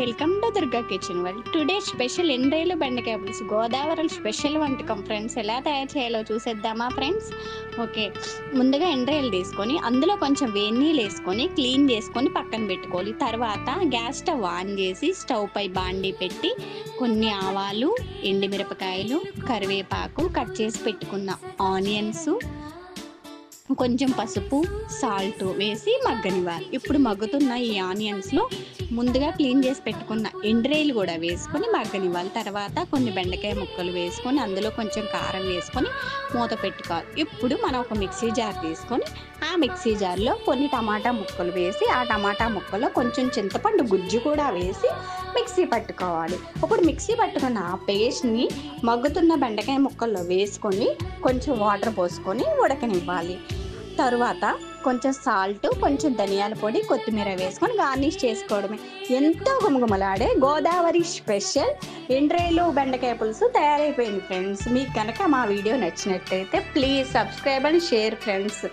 Welcome to Durga kitchen world. Today special ఎండ్రేలు బెండకాయ పులుసు, గోదావరి స్పెషల్ వంటకం ఫ్రెండ్స్. ఎలా తయారు చేయాలో చూసేద్దామా ఫ్రెండ్స్? ఓకే, ముందుగా ఎండ్రేలు తీసుకొని అందులో కొంచెం వేడి నీళ్ళు వేసుకొని క్లీన్ చేసుకొని పక్కన పెట్టుకోవాలి. తర్వాత గ్యాస్ స్టవ్ ఆన్ చేసి స్టవ్ పై బాండీ పెట్టి కొన్ని ఆవాలు, ఎండుమిరపకాయలు, కరివేపాకు, కట్ చేసి పెట్టుకున్న ఆనియన్స్, కొంచెం పసుపు, సాల్ట్ వేసి మగ్గనివ్వాలి. ఇప్పుడు మగ్గుతున్న ఈ ఆనియన్స్లో ముందుగా క్లీన్ చేసి పెట్టుకున్న ఎండ్రేలు కూడా వేసుకొని మగ్గనివ్వాలి. తర్వాత కొన్ని బెండకాయ ముక్కలు వేసుకొని అందులో కొంచెం కారం వేసుకొని మూత పెట్టుకోవాలి. ఇప్పుడు మనం ఒక మిక్సీ జార్ తీసుకొని ఆ మిక్సీ జార్లో కొన్ని టమాటా ముక్కలు వేసి ఆ టమాటా ముక్కలో కొంచెం చింతపండు గుజ్జు కూడా వేసి మిక్సీ పట్టుకోవాలి. ఇప్పుడు మిక్సీ పట్టుకున్న ఆ పేస్ట్ని మగ్గుతున్న బెండకాయ ముక్కల్లో వేసుకొని కొంచెం వాటర్ పోసుకొని ఉడకనివ్వాలి. తరువాత కొంచెం సాల్ట్, కొంచెం ధనియాల పొడి, కొత్తిమీర వేసుకొని గార్నిష్ చేసుకోవడమే. ఎంతో గుమగుమలాడే గోదావరి స్పెషల్ ఎండ్రేలు బెండకాయ పులుసు తయారైపోయింది ఫ్రెండ్స్. మీకు కనుక మా వీడియో నచ్చినట్టయితే please subscribe and share friends.